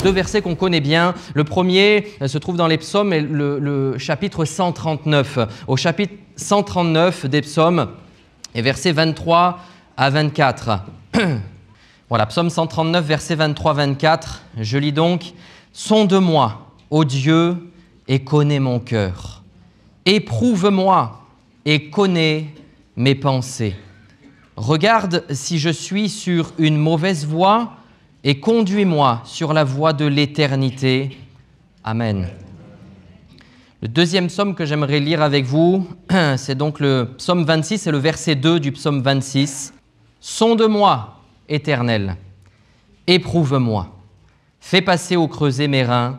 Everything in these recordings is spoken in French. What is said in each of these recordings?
deux versets qu'on connaît bien. Le premier se trouve dans les psaumes, le chapitre 139. Au chapitre 139 des psaumes, et versets 23 à 24. Voilà, psaume 139, versets 23-24. Je lis donc « Sonde-moi, ô Dieu, et connais mon cœur. Éprouve-moi et connais mes pensées. Regarde si je suis sur une mauvaise voie et conduis-moi sur la voie de l'éternité. Amen. » Le deuxième psaume que j'aimerais lire avec vous, c'est donc le psaume 26 et le verset 2 du psaume 26. « Sonde-moi, Éternel, éprouve-moi, fais passer au creuset mes reins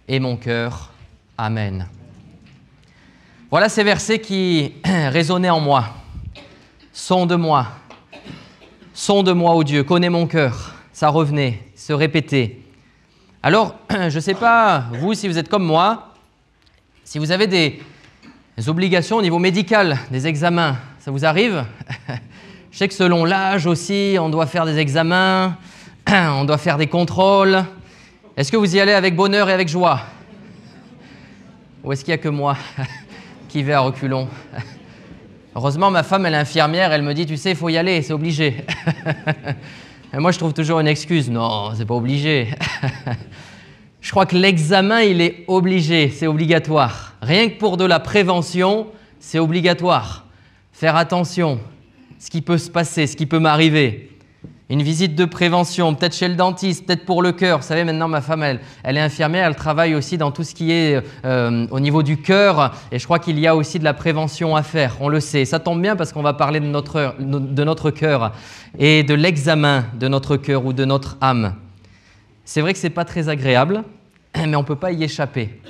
et mon cœur. Amen. » Voilà ces versets qui résonnaient en moi. Sonde-moi, sonde-moi, ô Dieu, connais mon cœur. Ça revenait, se répétait. Alors, je ne sais pas, vous, si vous êtes comme moi, si vous avez des obligations au niveau médical, des examens, ça vous arrive? Je sais que selon l'âge aussi, on doit faire des examens, on doit faire des contrôles. Est-ce que vous y allez avec bonheur et avec joie? Ou est-ce qu'il n'y a que moi qui vais à reculons? Heureusement, ma femme, elle est infirmière, elle me dit, tu sais, il faut y aller, c'est obligé. Et moi, je trouve toujours une excuse. Non, c'est pas obligé. Je crois que l'examen, il est obligé, c'est obligatoire. Rien que pour de la prévention, c'est obligatoire. Faire attention, ce qui peut se passer, ce qui peut m'arriver. Une visite de prévention, peut-être chez le dentiste, peut-être pour le cœur. Vous savez, maintenant, ma femme, elle est infirmière, elle travaille aussi dans tout ce qui est au niveau du cœur. Et je crois qu'il y a aussi de la prévention à faire, on le sait. Ça tombe bien parce qu'on va parler de notre cœur et de l'examen de notre cœur ou de notre âme. C'est vrai que ce n'est pas très agréable, mais on ne peut pas y échapper.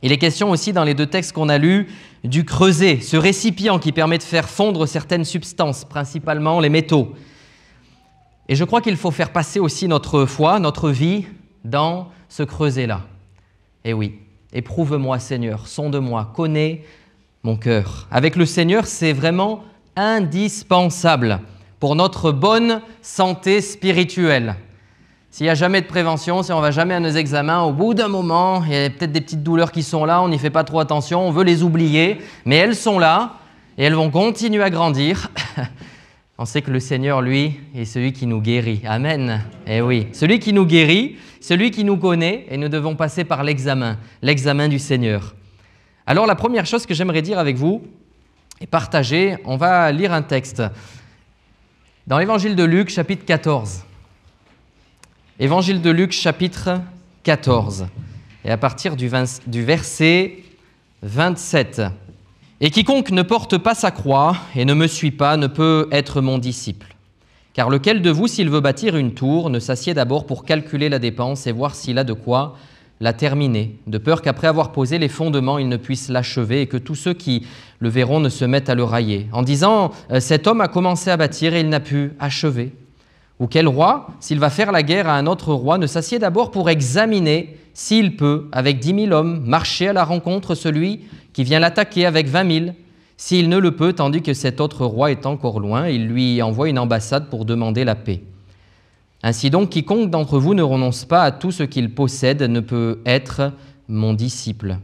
Il est question aussi dans les deux textes qu'on a lus du creuset, ce récipient qui permet de faire fondre certaines substances, principalement les métaux. Et je crois qu'il faut faire passer aussi notre foi, notre vie, dans ce creuset-là. Et oui, éprouve-moi Seigneur, sonde-moi, connais mon cœur. Avec le Seigneur, c'est vraiment indispensable pour notre bonne santé spirituelle. S'il n'y a jamais de prévention, si on ne va jamais à nos examens, au bout d'un moment, il y a peut-être des petites douleurs qui sont là, on n'y fait pas trop attention, on veut les oublier, mais elles sont là et elles vont continuer à grandir. On sait que le Seigneur, lui, est celui qui nous guérit. Amen. Eh oui, celui qui nous guérit, celui qui nous connaît, et nous devons passer par l'examen du Seigneur. Alors, la première chose que j'aimerais dire avec vous et partager, on va lire un texte dans l'Évangile de Luc, chapitre 14. Évangile de Luc, chapitre 14, et à partir du verset 27. « Et quiconque ne porte pas sa croix et ne me suit pas ne peut être mon disciple. Car lequel de vous, s'il veut bâtir une tour, ne s'assied d'abord pour calculer la dépense et voir s'il a de quoi la terminer, de peur qu'après avoir posé les fondements, il ne puisse l'achever et que tous ceux qui le verront ne se mettent à le railler, en disant « Cet homme a commencé à bâtir et il n'a pu achever. » Ou quel roi, s'il va faire la guerre à un autre roi, ne s'assied d'abord pour examiner s'il peut, avec 10 000 hommes, marcher à la rencontre celui qui vient l'attaquer avec 20 000. S'il ne le peut, tandis que cet autre roi est encore loin, il lui envoie une ambassade pour demander la paix. Ainsi donc, quiconque d'entre vous ne renonce pas à tout ce qu'il possède ne peut être mon disciple.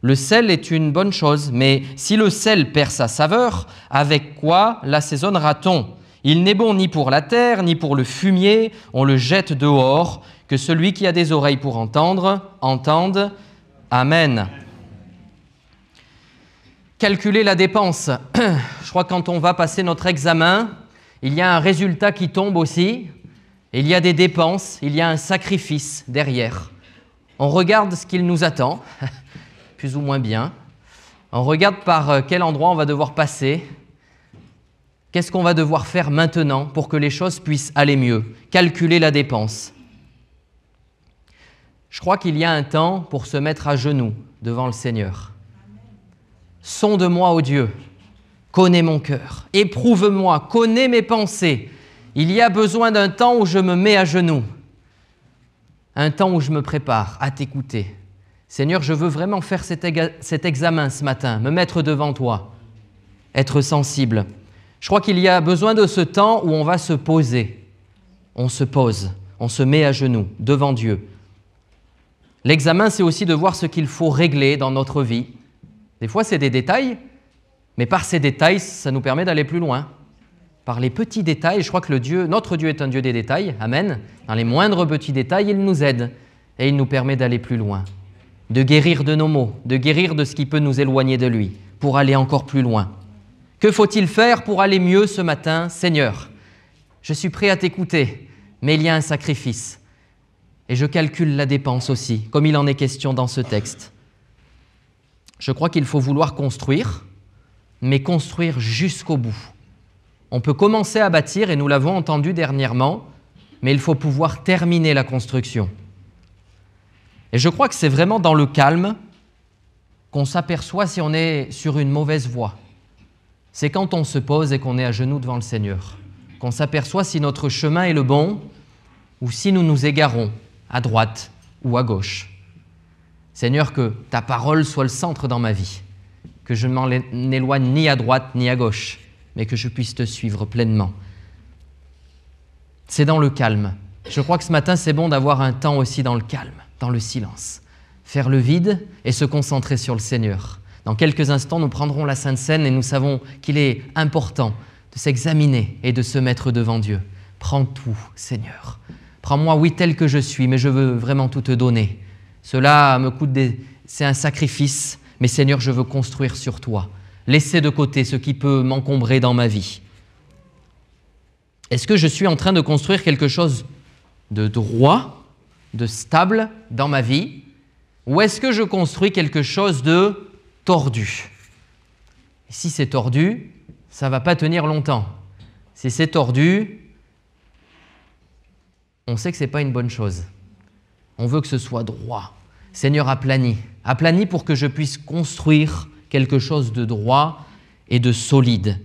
Le sel est une bonne chose, mais si le sel perd sa saveur, avec quoi l'assaisonnera-t-on ? Il n'est bon ni pour la terre, ni pour le fumier, on le jette dehors. Que celui qui a des oreilles pour entendre, entende. Amen. Calculer la dépense. Je crois que quand on va passer notre examen, il y a un résultat qui tombe aussi. Il y a des dépenses, il y a un sacrifice derrière. On regarde ce qu'il nous attend, plus ou moins bien. On regarde par quel endroit on va devoir passer. Qu'est-ce qu'on va devoir faire maintenant pour que les choses puissent aller mieux? Calculer la dépense. Je crois qu'il y a un temps pour se mettre à genoux devant le Seigneur. Sonde-moi, ô Dieu, connais mon cœur, éprouve-moi, connais mes pensées. Il y a besoin d'un temps où je me mets à genoux, un temps où je me prépare à t'écouter. Seigneur, je veux vraiment faire cet examen ce matin, me mettre devant toi, être sensible. Je crois qu'il y a besoin de ce temps où on va se poser. On se pose, on se met à genoux devant Dieu. L'examen, c'est aussi de voir ce qu'il faut régler dans notre vie. Des fois, c'est des détails, mais par ces détails, ça nous permet d'aller plus loin. Par les petits détails, je crois que notre Dieu est un Dieu des détails, amen. Dans les moindres petits détails, il nous aide et il nous permet d'aller plus loin, de guérir de nos maux, de guérir de ce qui peut nous éloigner de lui, pour aller encore plus loin. Que faut-il faire pour aller mieux ce matin? Seigneur, je suis prêt à t'écouter, mais il y a un sacrifice. Et je calcule la dépense aussi, comme il en est question dans ce texte. Je crois qu'il faut vouloir construire, mais construire jusqu'au bout. On peut commencer à bâtir, et nous l'avons entendu dernièrement, mais il faut pouvoir terminer la construction. Et je crois que c'est vraiment dans le calme qu'on s'aperçoit si on est sur une mauvaise voie. C'est quand on se pose et qu'on est à genoux devant le Seigneur, qu'on s'aperçoit si notre chemin est le bon ou si nous nous égarons à droite ou à gauche. Seigneur, que ta parole soit le centre dans ma vie, que je ne m'en éloigne ni à droite ni à gauche, mais que je puisse te suivre pleinement. C'est dans le calme. Je crois que ce matin, c'est bon d'avoir un temps aussi dans le calme, dans le silence. Faire le vide et se concentrer sur le Seigneur. Dans quelques instants, nous prendrons la Sainte Seine et nous savons qu'il est important de s'examiner et de se mettre devant Dieu. Prends tout, Seigneur. Prends-moi, oui, tel que je suis, mais je veux vraiment tout te donner. Cela me coûte c'est un sacrifice, mais Seigneur, je veux construire sur toi. Laisser de côté ce qui peut m'encombrer dans ma vie. Est-ce que je suis en train de construire quelque chose de droit, de stable dans ma vie, ou est-ce que je construis quelque chose de tordu? Et si c'est tordu, ça ne va pas tenir longtemps. Si c'est tordu, on sait que ce n'est pas une bonne chose. On veut que ce soit droit. Seigneur, aplani pour que je puisse construire quelque chose de droit et de solide.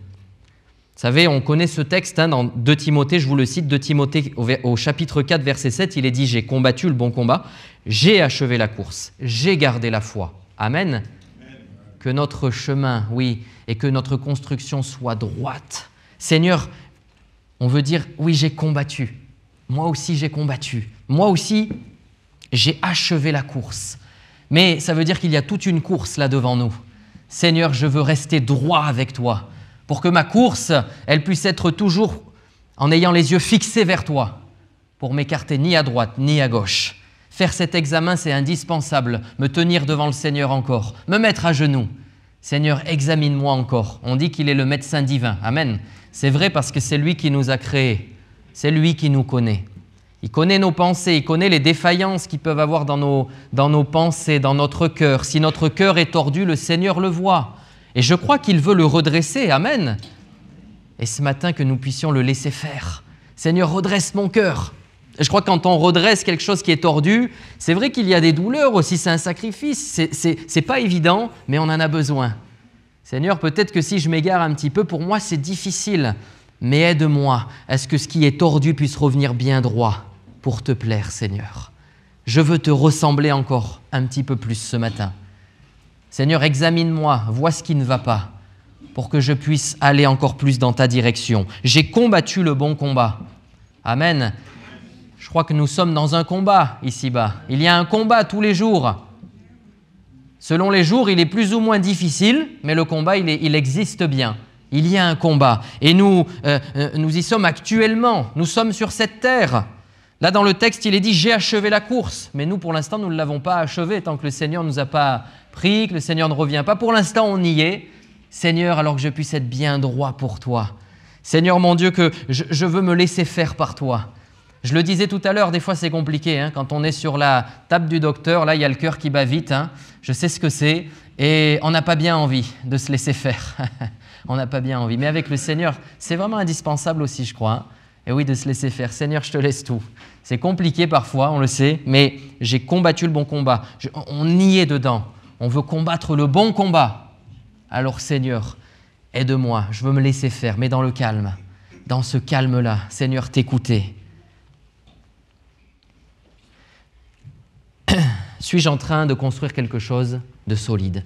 Vous savez, on connaît ce texte dans 2 Timothée, je vous le cite, 2 Timothée au chapitre 4, verset 7, il est dit « J'ai combattu le bon combat, j'ai achevé la course, j'ai gardé la foi. » Amen. Que notre chemin, oui, et que notre construction soit droite. Seigneur, on veut dire « Oui, j'ai combattu. Moi aussi, j'ai combattu. Moi aussi, j'ai achevé la course. » Mais ça veut dire qu'il y a toute une course là devant nous. Seigneur, je veux rester droit avec toi pour que ma course, elle puisse être toujours en ayant les yeux fixés vers toi pour m'écarter ni à droite ni à gauche. Faire cet examen, c'est indispensable. Me tenir devant le Seigneur encore, me mettre à genoux. Seigneur, examine-moi encore. On dit qu'il est le médecin divin. Amen. C'est vrai parce que c'est lui qui nous a créés. C'est lui qui nous connaît. Il connaît nos pensées, il connaît les défaillances qu'ils peuvent avoir dans nos pensées, dans notre cœur. Si notre cœur est tordu, le Seigneur le voit. Et je crois qu'il veut le redresser. Amen. Et ce matin, que nous puissions le laisser faire. Seigneur, redresse mon cœur. Et je crois que quand on redresse quelque chose qui est tordu, c'est vrai qu'il y a des douleurs aussi, c'est un sacrifice. C'est pas évident, mais on en a besoin. Seigneur, peut-être que si je m'égare un petit peu, pour moi, c'est difficile. Mais aide-moi à ce que ce qui est tordu puisse revenir bien droit pour te plaire, Seigneur. Je veux te ressembler encore un petit peu plus ce matin. Seigneur, examine-moi, vois ce qui ne va pas pour que je puisse aller encore plus dans ta direction. J'ai combattu le bon combat. Amen. Je crois que nous sommes dans un combat ici-bas. Il y a un combat tous les jours. Selon les jours, il est plus ou moins difficile, mais le combat, il existe bien. Il y a un combat et nous y sommes actuellement, nous sommes sur cette terre. Là dans le texte il est dit « j'ai achevé la course », mais nous pour l'instant nous ne l'avons pas achevé tant que le Seigneur ne nous a pas pris, que le Seigneur ne revient pas. Pour l'instant on y est. Seigneur, alors que je puisse être bien droit pour toi. Seigneur mon Dieu, que je veux me laisser faire par toi. Je le disais tout à l'heure, des fois c'est compliqué, quand on est sur la table du docteur, là il y a le cœur qui bat vite, je sais ce que c'est et on n'a pas bien envie de se laisser faire. On n'a pas bien envie. Mais avec le Seigneur, c'est vraiment indispensable aussi, je crois. Et oui, de se laisser faire. Seigneur, je te laisse tout. C'est compliqué parfois, on le sait, mais j'ai combattu le bon combat. On y est dedans. On veut combattre le bon combat. Alors Seigneur, aide-moi. Je veux me laisser faire, mais dans le calme. Dans ce calme-là, Seigneur, t'écouter. Suis-je en train de construire quelque chose de solide?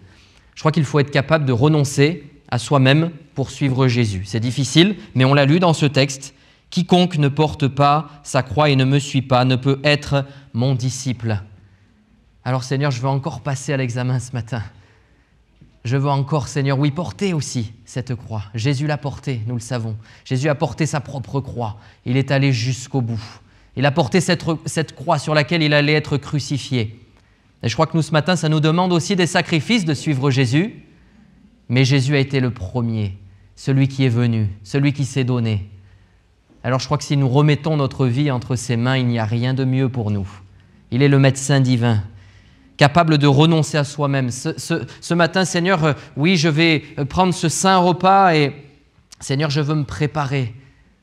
Je crois qu'il faut être capable de renoncer à soi-même pour suivre Jésus. C'est difficile, mais on l'a lu dans ce texte. « Quiconque ne porte pas sa croix et ne me suit pas ne peut être mon disciple. » Alors Seigneur, je veux encore passer à l'examen ce matin. Je veux encore, Seigneur, oui, porter aussi cette croix. Jésus l'a portée, nous le savons. Jésus a porté sa propre croix. Il est allé jusqu'au bout. Il a porté cette croix sur laquelle il allait être crucifié. Et je crois que nous, ce matin, ça nous demande aussi des sacrifices de suivre Jésus. Mais Jésus a été le premier, celui qui est venu, celui qui s'est donné. Alors je crois que si nous remettons notre vie entre ses mains, il n'y a rien de mieux pour nous. Il est le médecin divin, capable de renoncer à soi-même. Ce matin, Seigneur, oui, je vais prendre ce saint repas et, Seigneur, je veux me préparer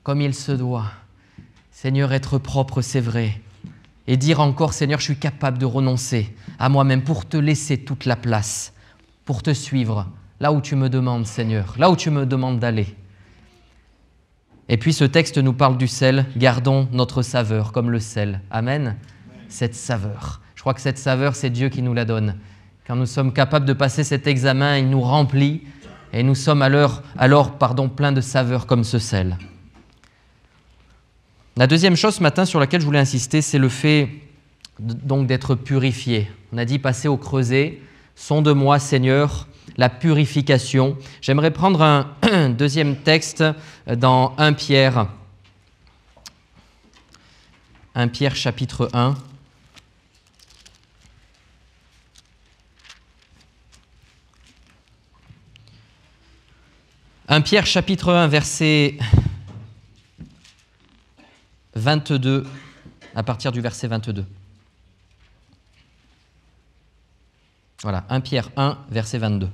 comme il se doit. Seigneur, être propre, c'est vrai. Et dire encore, Seigneur, je suis capable de renoncer à moi-même pour te laisser toute la place, pour te suivre là où tu me demandes, Seigneur, là où tu me demandes d'aller. Et puis ce texte nous parle du sel. Gardons notre saveur comme le sel. Amen. Cette saveur. Je crois que cette saveur, c'est Dieu qui nous la donne. Quand nous sommes capables de passer cet examen, il nous remplit et nous sommes alors pleins de saveur comme ce sel. La deuxième chose ce matin sur laquelle je voulais insister, c'est le fait donc d'être purifié. On a dit passer au creuset. Sonde-moi, Seigneur, la purification. J'aimerais prendre un deuxième texte dans 1 Pierre. 1 Pierre chapitre 1. 1 Pierre chapitre 1, verset 22, à partir du verset 22. Voilà, 1 Pierre 1, verset 22.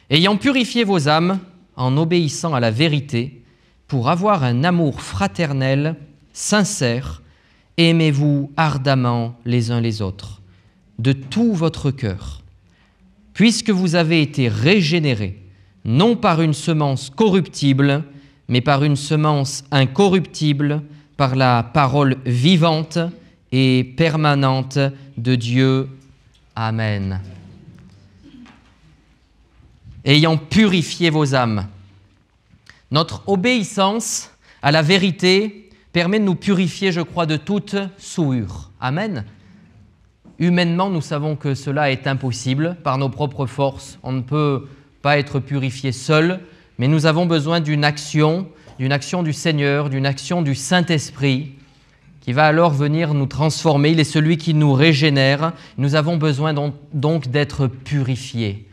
Ayant purifié vos âmes en obéissant à la vérité, pour avoir un amour fraternel, sincère, aimez-vous ardemment les uns les autres, de tout votre cœur, puisque vous avez été régénérés, non par une semence corruptible, mais par une semence incorruptible, par la parole vivante et permanente de Dieu. Amen. Ayant purifié vos âmes. Notre obéissance à la vérité permet de nous purifier, je crois, de toute souillure. Amen. Humainement, nous savons que cela est impossible. Par nos propres forces, on ne peut pas être purifié seul, mais nous avons besoin d'une action du Seigneur, d'une action du Saint-Esprit, qui va alors venir nous transformer. Il est celui qui nous régénère. Nous avons besoin donc d'être purifiés.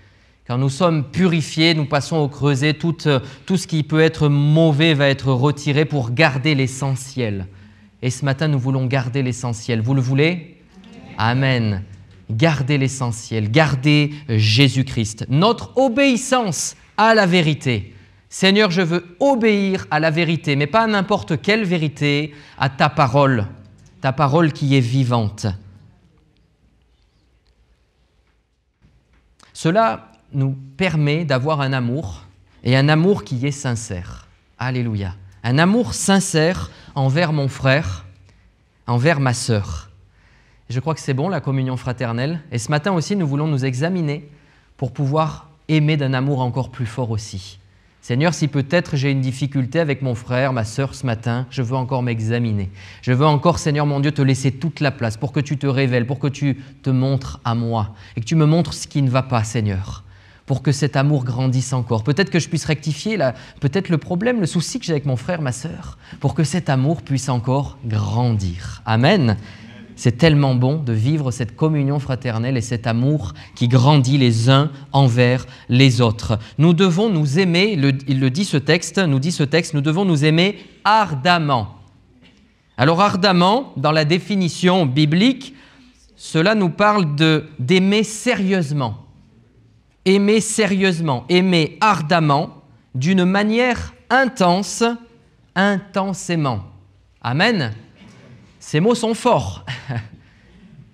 Quand nous sommes purifiés, nous passons au creuset. Tout ce qui peut être mauvais va être retiré pour garder l'essentiel. Et ce matin, nous voulons garder l'essentiel. Vous le voulez ? Amen. Gardez l'essentiel. Gardez Jésus-Christ. Notre obéissance à la vérité. Seigneur, je veux obéir à la vérité, mais pas à n'importe quelle vérité, à ta parole qui est vivante. Cela nous permet d'avoir un amour, et un amour qui est sincère. Alléluia. Un amour sincère envers mon frère, envers ma sœur. Je crois que c'est bon, la communion fraternelle. Et ce matin aussi, nous voulons nous examiner pour pouvoir aimer d'un amour encore plus fort aussi. Seigneur, si peut-être j'ai une difficulté avec mon frère, ma sœur ce matin, je veux encore m'examiner. Je veux encore, Seigneur mon Dieu, te laisser toute la place pour que tu te révèles, pour que tu te montres à moi et que tu me montres ce qui ne va pas, Seigneur, pour que cet amour grandisse encore. Peut-être que je puisse rectifier peut-être le problème, le souci que j'ai avec mon frère, ma sœur, pour que cet amour puisse encore grandir. Amen. C'est tellement bon de vivre cette communion fraternelle et cet amour qui grandit les uns envers les autres. Nous devons nous aimer, il nous dit ce texte, nous devons nous aimer ardemment. Alors ardemment, dans la définition biblique, cela nous parle d'aimer sérieusement. Aimer sérieusement, aimer ardemment, d'une manière intense, intensément. Amen. Ces mots sont forts.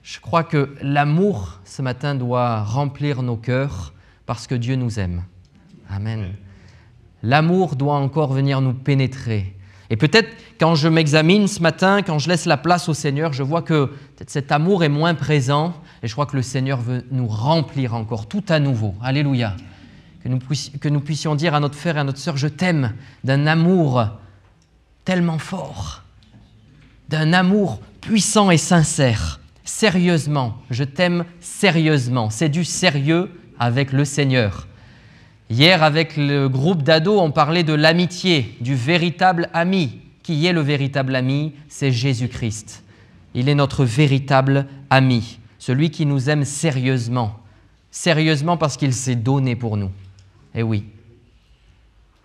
Je crois que l'amour, ce matin, doit remplir nos cœurs parce que Dieu nous aime. Amen. L'amour doit encore venir nous pénétrer. Et peut-être, quand je m'examine ce matin, quand je laisse la place au Seigneur, je vois que peut-être cet amour est moins présent et je crois que le Seigneur veut nous remplir encore tout à nouveau. Alléluia. Que nous puissions dire à notre frère et à notre sœur, je t'aime, d'un amour tellement fort, d'un amour puissant et sincère. Sérieusement, je t'aime sérieusement. C'est du sérieux avec le Seigneur. Hier, avec le groupe d'ados, on parlait de l'amitié, du véritable ami. Qui est le véritable ami? C'est Jésus-Christ. Il est notre véritable ami, celui qui nous aime sérieusement. Sérieusement parce qu'il s'est donné pour nous. Eh oui,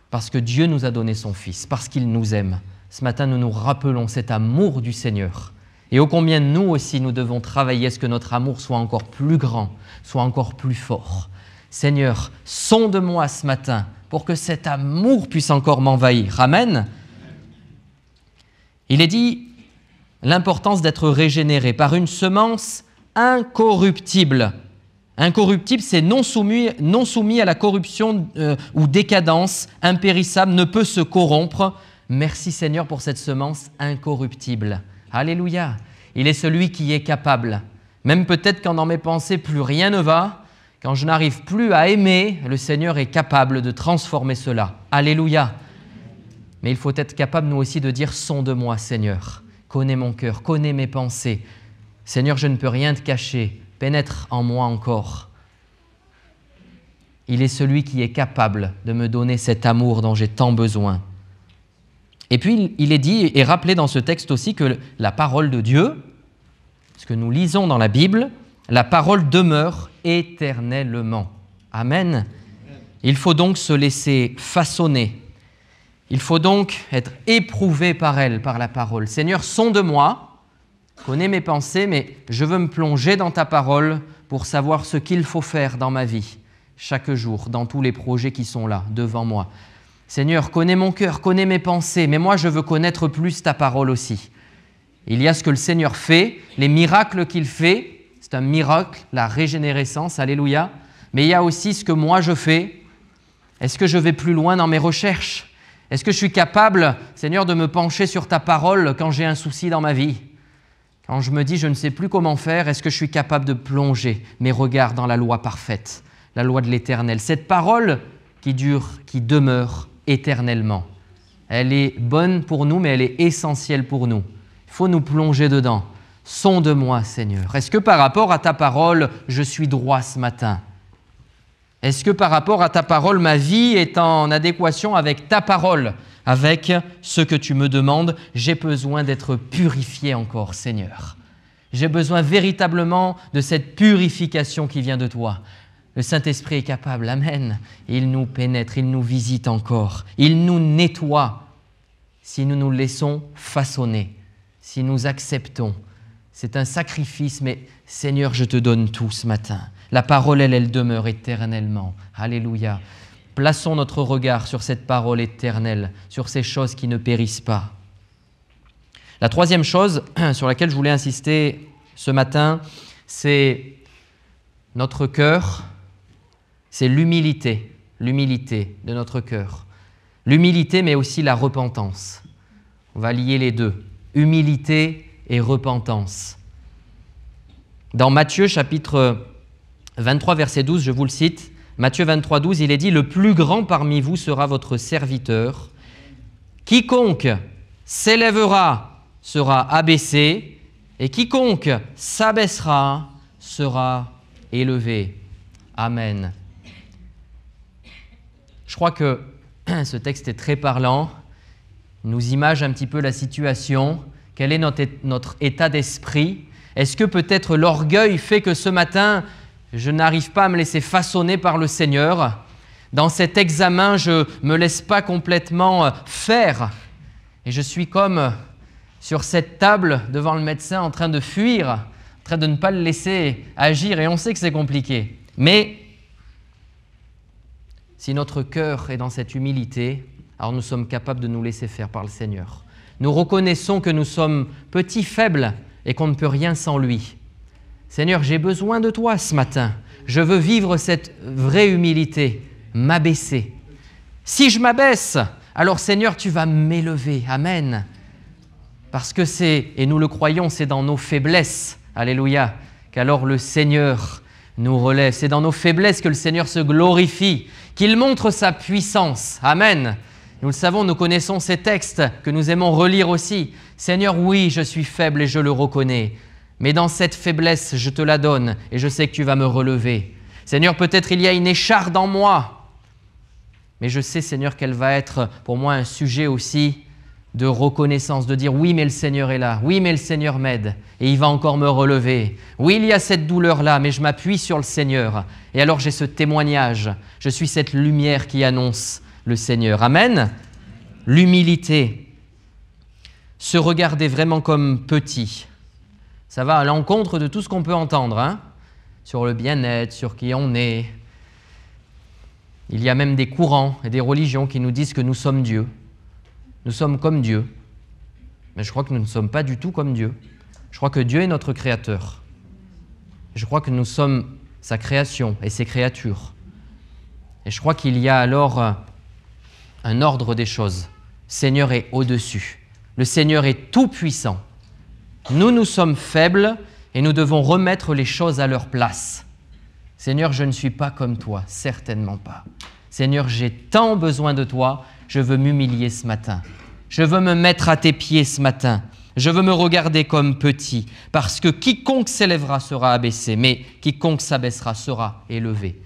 parce que Dieu nous a donné son Fils, parce qu'il nous aime. Ce matin, nous nous rappelons cet amour du Seigneur. Et ô combien nous aussi, nous devons travailler à ce que notre amour soit encore plus grand, soit encore plus fort. Seigneur, sonde-moi ce matin pour que cet amour puisse encore m'envahir. Amen. Il est dit l'importance d'être régénéré par une semence incorruptible. Incorruptible, c'est non soumis à la corruption ou décadence, impérissable, ne peut se corrompre. Merci Seigneur pour cette semence incorruptible. Alléluia. Il est celui qui est capable. Même peut-être quand dans mes pensées plus rien ne va, quand je n'arrive plus à aimer, le Seigneur est capable de transformer cela. Alléluia. Mais il faut être capable nous aussi de dire « Sonde-moi Seigneur, connais mon cœur, connais mes pensées. Seigneur, je ne peux rien te cacher. Pénètre en moi encore. » Il est celui qui est capable de me donner cet amour dont j'ai tant besoin. Et puis, il est dit et rappelé dans ce texte aussi que la parole de Dieu, ce que nous lisons dans la Bible, la parole demeure éternellement. Amen. Il faut donc se laisser façonner. Il faut donc être éprouvé par elle, par la parole. Seigneur, sonde-moi, connais mes pensées, mais je veux me plonger dans ta parole pour savoir ce qu'il faut faire dans ma vie, chaque jour, dans tous les projets qui sont là, devant moi. Seigneur, connais mon cœur, connais mes pensées, mais moi je veux connaître plus ta parole aussi. Il y a ce que le Seigneur fait, les miracles qu'il fait, c'est un miracle, la régénérescence, alléluia, mais il y a aussi ce que moi je fais. Est-ce que je vais plus loin dans mes recherches? Est-ce que je suis capable, Seigneur, de me pencher sur ta parole quand j'ai un souci dans ma vie? Quand je me dis je ne sais plus comment faire, est-ce que je suis capable de plonger mes regards dans la loi parfaite, la loi de l'Éternel? Cette parole qui dure, qui demeure éternellement. Elle est bonne pour nous, mais elle est essentielle pour nous. Il faut nous plonger dedans. Sonde-moi, Seigneur. Est-ce que par rapport à ta parole, je suis droit ce matin? Est-ce que par rapport à ta parole, ma vie est en adéquation avec ta parole, avec ce que tu me demandes? J'ai besoin d'être purifié encore, Seigneur. J'ai besoin véritablement de cette purification qui vient de toi. Le Saint-Esprit est capable, amen. Il nous pénètre, il nous visite encore, il nous nettoie si nous nous laissons façonner, si nous acceptons. C'est un sacrifice, mais Seigneur, je te donne tout ce matin. La parole, elle demeure éternellement. Alléluia. Plaçons notre regard sur cette parole éternelle, sur ces choses qui ne périssent pas. La troisième chose sur laquelle je voulais insister ce matin, c'est notre cœur, c'est l'humilité de notre cœur. L'humilité, mais aussi la repentance. On va lier les deux, humilité et repentance. Dans Matthieu chapitre 23, verset 12, je vous le cite, Matthieu 23, 12, il est dit « Le plus grand parmi vous sera votre serviteur. Quiconque s'élèvera sera abaissé, et quiconque s'abaissera sera élevé. » Amen. Je crois que ce texte est très parlant, il nous image un petit peu la situation, quel est notre état d'esprit. Est-ce que peut-être l'orgueil fait que ce matin, je n'arrive pas à me laisser façonner par le Seigneur? Dans cet examen, je ne me laisse pas complètement faire. Et je suis comme sur cette table devant le médecin en train de fuir, en train de ne pas le laisser agir. Et on sait que c'est compliqué. Mais si notre cœur est dans cette humilité, alors nous sommes capables de nous laisser faire par le Seigneur. Nous reconnaissons que nous sommes petits, faibles et qu'on ne peut rien sans lui. Seigneur, j'ai besoin de toi ce matin. Je veux vivre cette vraie humilité, m'abaisser. Si je m'abaisse, alors Seigneur, tu vas m'élever. Amen. Parce que c'est, et nous le croyons, c'est dans nos faiblesses, alléluia, qu'alors le Seigneur nous relève. C'est dans nos faiblesses que le Seigneur se glorifie, qu'il montre sa puissance. Amen. Nous le savons, nous connaissons ces textes que nous aimons relire aussi. Seigneur, oui, je suis faible et je le reconnais. Mais dans cette faiblesse, je te la donne et je sais que tu vas me relever. Seigneur, peut-être il y a une écharde en moi. Mais je sais, Seigneur, qu'elle va être pour moi un sujet aussi de reconnaissance, de dire oui, mais le Seigneur est là. Oui, mais le Seigneur m'aide et il va encore me relever. Oui, il y a cette douleur-là, mais je m'appuie sur le Seigneur. Et alors j'ai ce témoignage. Je suis cette lumière qui annonce le Seigneur. Amen. L'humilité. Se regarder vraiment comme petit. Ça va à l'encontre de tout ce qu'on peut entendre, hein, sur le bien-être, sur qui on est. Il y a même des courants et des religions qui nous disent que nous sommes Dieu. Nous sommes comme Dieu. Mais je crois que nous ne sommes pas du tout comme Dieu. Je crois que Dieu est notre Créateur. Je crois que nous sommes sa création et ses créatures. Et je crois qu'il y a alors un ordre des choses. Le Seigneur est au-dessus. Le Seigneur est tout-puissant. Nous, nous sommes faibles et nous devons remettre les choses à leur place. Seigneur, je ne suis pas comme toi, certainement pas. Seigneur, j'ai tant besoin de toi, je veux m'humilier ce matin. Je veux me mettre à tes pieds ce matin. Je veux me regarder comme petit, parce que quiconque s'élèvera sera abaissé, mais quiconque s'abaissera sera élevé.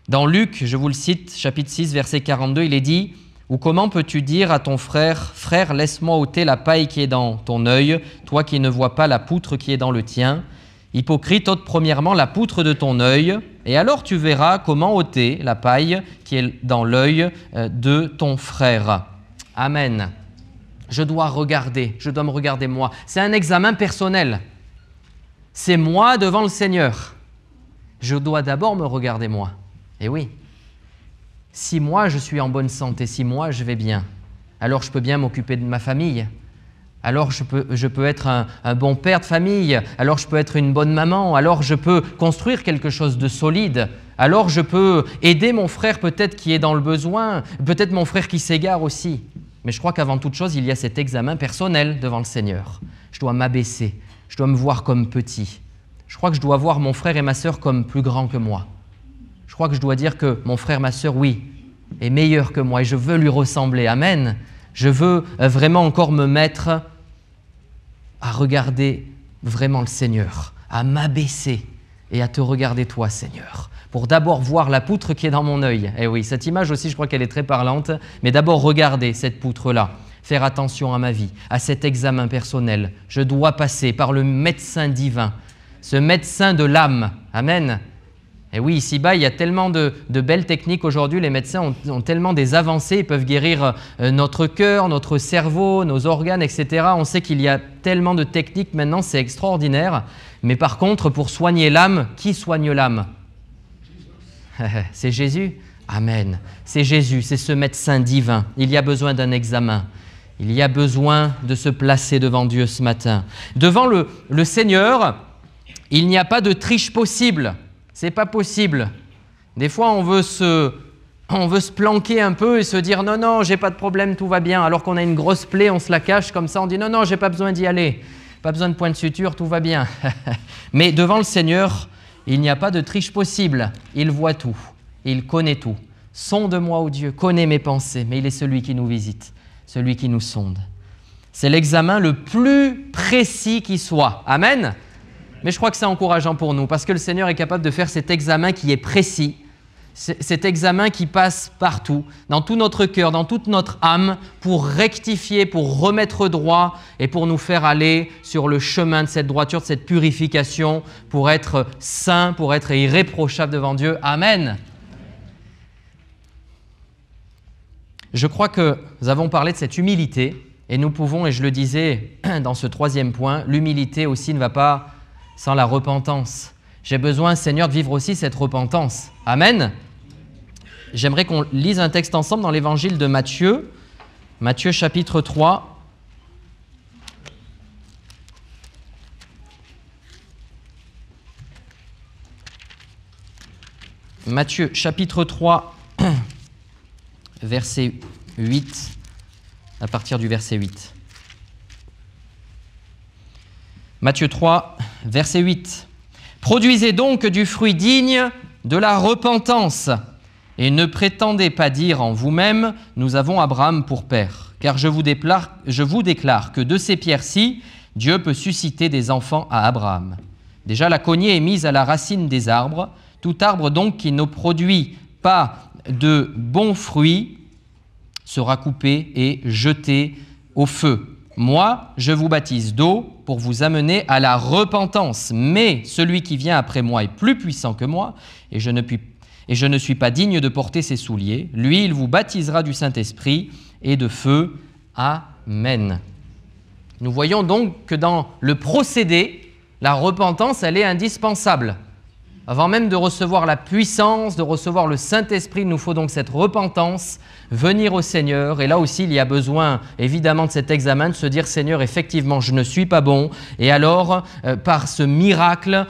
Dans Luc, je vous le cite, chapitre 6, verset 42, il est dit « Ou comment peux-tu dire à ton frère, « Frère, laisse-moi ôter la paille qui est dans ton œil, toi qui ne vois pas la poutre qui est dans le tien. Hypocrite, ôte premièrement la poutre de ton œil, et alors tu verras comment ôter la paille qui est dans l'œil de ton frère. » Amen. Je dois me regarder moi. C'est un examen personnel. C'est moi devant le Seigneur. Je dois d'abord me regarder moi. Et oui. Si moi je suis en bonne santé, si moi je vais bien, alors je peux bien m'occuper de ma famille. Alors je peux être un bon père de famille, alors je peux être une bonne maman, alors je peux construire quelque chose de solide, alors je peux aider mon frère peut-être qui est dans le besoin, peut-être mon frère qui s'égare aussi. Mais je crois qu'avant toute chose, il y a cet examen personnel devant le Seigneur. Je dois m'abaisser, je dois me voir comme petit. Je crois que je dois voir mon frère et ma sœur comme plus grands que moi. Je crois que je dois dire que mon frère, ma sœur, oui, est meilleur que moi et je veux lui ressembler. Amen. Je veux vraiment encore me mettre à regarder vraiment le Seigneur, à m'abaisser et à te regarder toi, Seigneur, pour d'abord voir la poutre qui est dans mon œil. Eh oui, cette image aussi, je crois qu'elle est très parlante, mais d'abord regarder cette poutre-là, faire attention à ma vie, à cet examen personnel. Je dois passer par le médecin divin, ce médecin de l'âme. Amen. Et oui, ici-bas, il y a tellement de belles techniques aujourd'hui. Les médecins ont tellement des avancées. Ils peuvent guérir notre cœur, notre cerveau, nos organes, etc. On sait qu'il y a tellement de techniques maintenant, c'est extraordinaire. Mais par contre, pour soigner l'âme, qui soigne l'âme? C'est Jésus. Amen. C'est Jésus, c'est ce médecin divin. Il y a besoin d'un examen. Il y a besoin de se placer devant Dieu ce matin. Devant le Seigneur, il n'y a pas de triche possible. C'est pas possible. Des fois, on veut se planquer un peu et se dire « Non, non, j'ai pas de problème, tout va bien ». Alors qu'on a une grosse plaie, on se la cache comme ça, on dit « Non, non, j'ai pas besoin d'y aller. Pas besoin de point de suture, tout va bien ». Mais devant le Seigneur, il n'y a pas de triche possible. Il voit tout. Il connaît tout. Sonde-moi, ô Dieu, connais mes pensées. Mais il est celui qui nous visite, celui qui nous sonde. C'est l'examen le plus précis qui soit. Amen. Mais je crois que c'est encourageant pour nous parce que le Seigneur est capable de faire cet examen qui est précis, cet examen qui passe partout, dans tout notre cœur, dans toute notre âme, pour rectifier, pour remettre droit et pour nous faire aller sur le chemin de cette droiture, de cette purification, pour être saint, pour être irréprochable devant Dieu. Amen. Je crois que nous avons parlé de cette humilité et nous pouvons, et je le disais dans ce troisième point, l'humilité aussi ne va pas sans la repentance. J'ai besoin, Seigneur, de vivre aussi cette repentance. Amen. J'aimerais qu'on lise un texte ensemble dans l'évangile de Matthieu, Matthieu chapitre 3. Matthieu chapitre 3, verset 8, à partir du verset 8. Matthieu 3, verset 8. « Produisez donc du fruit digne de la repentance Et ne prétendez pas dire en vous-même, nous avons Abraham pour père. Car je vous déclare que de ces pierres-ci, Dieu peut susciter des enfants à Abraham. Déjà, la cognée est mise à la racine des arbres. Tout arbre donc qui ne produit pas de bons fruits sera coupé et jeté au feu. Moi, je vous baptise d'eau pour vous amener à la repentance. Mais celui qui vient après moi est plus puissant que moi, et je ne suis pas digne de porter ses souliers. Lui, il vous baptisera du Saint-Esprit et de feu. Amen. Nous voyons donc que dans le procédé, la repentance, elle est indispensable. Avant même de recevoir la puissance, de recevoir le Saint-Esprit, il nous faut donc cette repentance, venir au Seigneur. Et là aussi, il y a besoin évidemment de cet examen, de se dire « Seigneur, effectivement, je ne suis pas bon ». Et alors, par ce miracle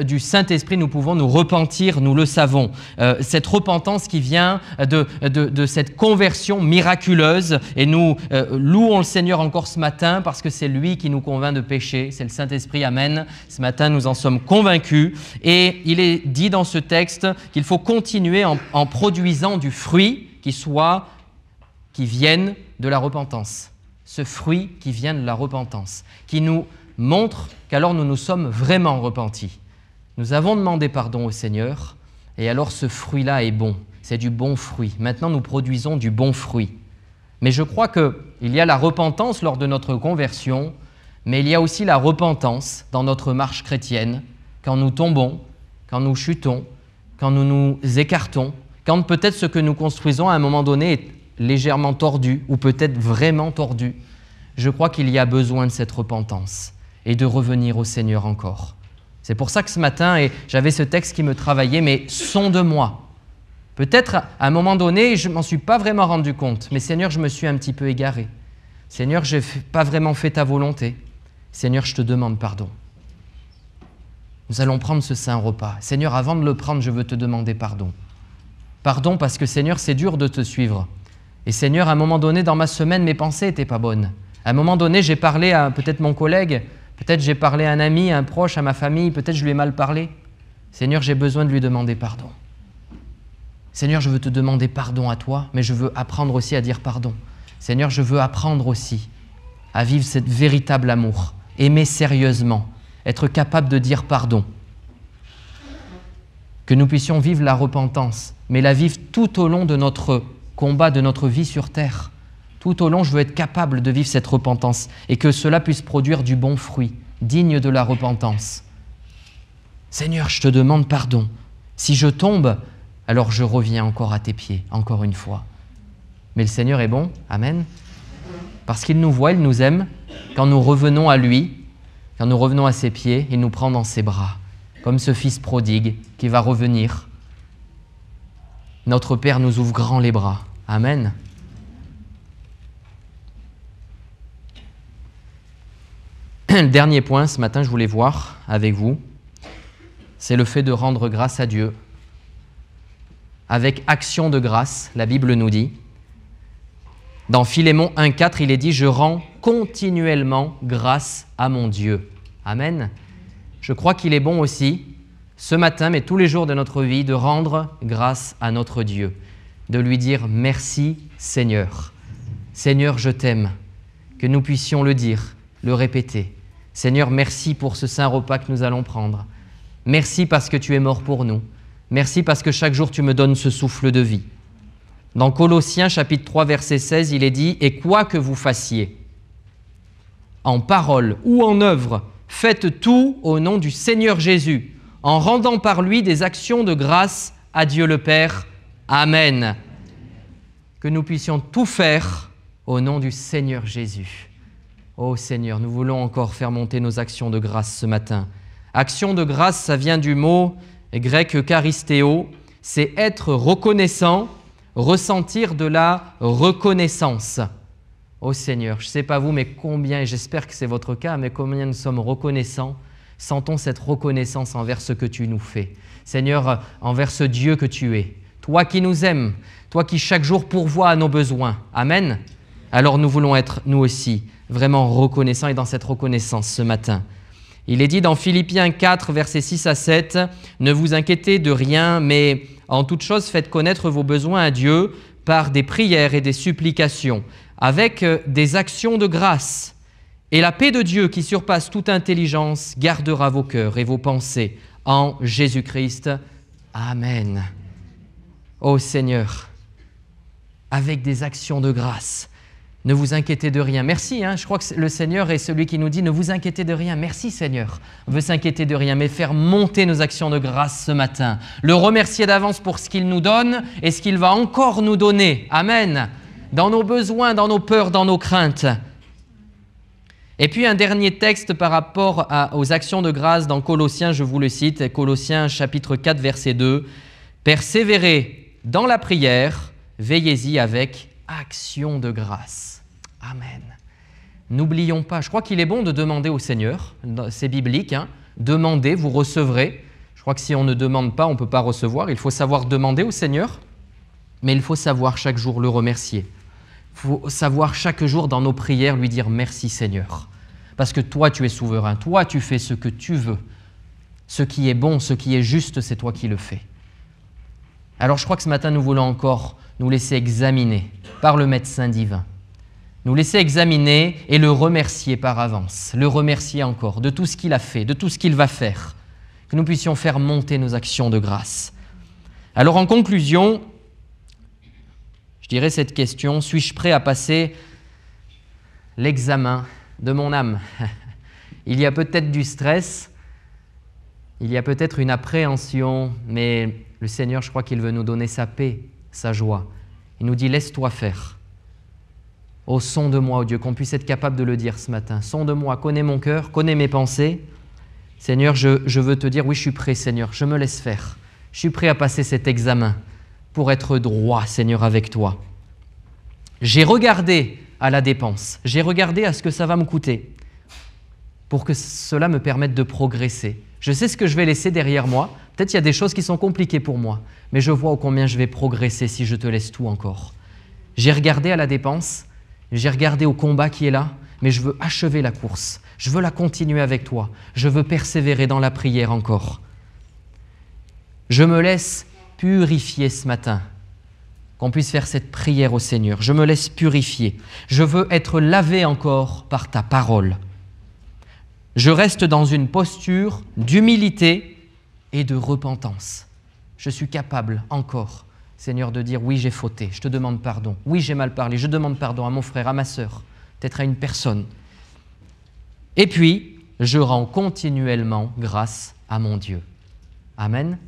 du Saint-Esprit, nous pouvons nous repentir, nous le savons. Cette repentance qui vient de cette conversion miraculeuse. Et nous louons le Seigneur encore ce matin parce que c'est lui qui nous convainc de pécher. C'est le Saint-Esprit, amen. Ce matin, nous en sommes convaincus. Et il est dit dans ce texte qu'il faut continuer en produisant du fruit qui vienne de la repentance. Ce fruit qui vient de la repentance, qui nous montre qu'alors nous nous sommes vraiment repentis. Nous avons demandé pardon au Seigneur et alors ce fruit-là est bon. C'est du bon fruit. Maintenant, nous produisons du bon fruit. Mais je crois qu'il y a la repentance lors de notre conversion, mais il y a aussi la repentance dans notre marche chrétienne, quand nous tombons, quand nous chutons, quand nous nous écartons, quand peut-être ce que nous construisons à un moment donné est légèrement tordu ou peut-être vraiment tordu. Je crois qu'il y a besoin de cette repentance et de revenir au Seigneur encore. C'est pour ça que ce matin, et j'avais ce texte qui me travaillait, mais sonde-moi. Peut-être à un moment donné, je ne m'en suis pas vraiment rendu compte, mais Seigneur, je me suis un petit peu égaré. Seigneur, je n'ai pas vraiment fait ta volonté. Seigneur, je te demande pardon. Nous allons prendre ce saint repas. Seigneur, avant de le prendre, je veux te demander pardon. Pardon parce que Seigneur, c'est dur de te suivre. Et Seigneur, à un moment donné, dans ma semaine, mes pensées n'étaient pas bonnes. À un moment donné, j'ai parlé à peut-être mon collègue, peut-être j'ai parlé à un ami, à un proche, à ma famille, peut-être je lui ai mal parlé. Seigneur, j'ai besoin de lui demander pardon. Seigneur, je veux te demander pardon à toi, mais je veux apprendre aussi à dire pardon. Seigneur, je veux apprendre aussi à vivre ce véritable amour, aimer sérieusement, être capable de dire pardon. Que nous puissions vivre la repentance, mais la vivre tout au long de notre combat, de notre vie sur terre. Tout au long, je veux être capable de vivre cette repentance et que cela puisse produire du bon fruit, digne de la repentance. Seigneur, je te demande pardon. Si je tombe, alors je reviens encore à tes pieds, encore une fois. Mais le Seigneur est bon, amen. Parce qu'il nous voit, il nous aime. Quand nous revenons à lui, quand nous revenons à ses pieds, il nous prend dans ses bras, comme ce fils prodigue qui va revenir. Notre Père nous ouvre grand les bras. Amen. Le dernier point ce matin, je voulais voir avec vous, c'est le fait de rendre grâce à Dieu. Avec action de grâce, la Bible nous dit. Dans Philémon 1,4, il est dit « Je rends continuellement grâce à mon Dieu. » Amen. Je crois qu'il est bon aussi, ce matin, mais tous les jours de notre vie, de rendre grâce à notre Dieu, de lui dire « Merci Seigneur. Seigneur, je t'aime. » Que nous puissions le dire, le répéter. « Seigneur, merci pour ce saint repas que nous allons prendre. Merci parce que tu es mort pour nous. Merci parce que chaque jour tu me donnes ce souffle de vie. » Dans Colossiens chapitre 3 verset 16, il est dit « Et quoi que vous fassiez, en parole ou en œuvre, faites tout au nom du Seigneur Jésus, en rendant par lui des actions de grâce à Dieu le Père. Amen. » Que nous puissions tout faire au nom du Seigneur Jésus. Ô Seigneur, nous voulons encore faire monter nos actions de grâce ce matin. Action de grâce, ça vient du mot grec charistéo, c'est être reconnaissant, ressentir de la reconnaissance. Ô Seigneur, je ne sais pas vous, mais combien, et j'espère que c'est votre cas, mais combien nous sommes reconnaissants, sentons cette reconnaissance envers ce que tu nous fais. Seigneur, envers ce Dieu que tu es, toi qui nous aimes, toi qui chaque jour pourvois à nos besoins. Amen. Alors nous voulons être, nous aussi, vraiment reconnaissants et dans cette reconnaissance ce matin. Il est dit dans Philippiens 4, versets 6 à 7, « Ne vous inquiétez de rien, mais En toute chose, faites connaître vos besoins à Dieu par des prières et des supplications, avec des actions de grâce. Et la paix de Dieu qui surpasse toute intelligence gardera vos cœurs et vos pensées en Jésus-Christ. Amen. Ô Seigneur, avec des actions de grâce, ne vous inquiétez de rien. Merci, je crois que le Seigneur est celui qui nous dit « Ne vous inquiétez de rien ». Merci Seigneur. On veut s'inquiéter de rien, mais faire monter nos actions de grâce ce matin. Le remercier d'avance pour ce qu'il nous donne et ce qu'il va encore nous donner. Amen. Dans nos besoins, dans nos peurs, dans nos craintes. Et puis un dernier texte par rapport aux actions de grâce dans Colossiens, je vous le cite, Colossiens chapitre 4, verset 2. « Persévérez dans la prière, veillez-y avec action de grâce. » Amen. N'oublions pas, je crois qu'il est bon de demander au Seigneur, c'est biblique, demandez, vous recevrez. Je crois que si on ne demande pas, on ne peut pas recevoir. Il faut savoir demander au Seigneur, mais il faut savoir chaque jour le remercier. Il faut savoir chaque jour dans nos prières lui dire merci Seigneur. Parce que toi tu es souverain, toi tu fais ce que tu veux. Ce qui est bon, ce qui est juste, c'est toi qui le fais. Alors je crois que ce matin nous voulons encore nous laisser examiner par le médecin divin. Nous laisser examiner et le remercier par avance, le remercier encore de tout ce qu'il a fait, de tout ce qu'il va faire, que nous puissions faire monter nos actions de grâce. Alors en conclusion, je dirais cette question, suis-je prêt à passer l'examen de mon âme? Il y a peut-être du stress, il y a peut-être une appréhension, mais le Seigneur, je crois qu'il veut nous donner sa paix, sa joie. Il nous dit, laisse-toi faire. Oh, sonde-moi, oh Dieu, qu'on puisse être capable de le dire ce matin. Sonde-moi, connais mon cœur, connais mes pensées. Seigneur, je veux te dire, oui, je suis prêt, Seigneur, je me laisse faire. Je suis prêt à passer cet examen pour être droit, Seigneur, avec toi. J'ai regardé à la dépense, j'ai regardé à ce que ça va me coûter pour que cela me permette de progresser. Je sais ce que je vais laisser derrière moi. Peut-être il y a des choses qui sont compliquées pour moi, mais je vois ô combien je vais progresser si je te laisse tout encore. J'ai regardé à la dépense, j'ai regardé au combat qui est là, mais je veux achever la course. Je veux la continuer avec toi. Je veux persévérer dans la prière encore. Je me laisse purifier ce matin, qu'on puisse faire cette prière au Seigneur. Je me laisse purifier. Je veux être lavé encore par ta parole. Je reste dans une posture d'humilité et de repentance. Je suis capable encore, Seigneur, de dire oui, j'ai fauté, je te demande pardon. Oui, j'ai mal parlé, je demande pardon à mon frère, à ma sœur, peut-être à une personne. Et puis, je rends continuellement grâce à mon Dieu. Amen.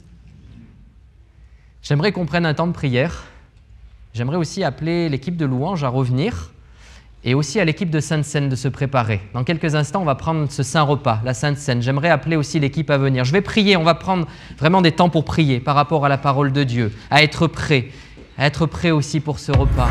J'aimerais qu'on prenne un temps de prière. J'aimerais aussi appeler l'équipe de louange à revenir et aussi à l'équipe de Sainte Seine de se préparer. Dans quelques instants, on va prendre ce saint repas, la Sainte Seine. J'aimerais appeler aussi l'équipe à venir. Je vais prier, on va prendre vraiment des temps pour prier par rapport à la parole de Dieu, à être prêt aussi pour ce repas.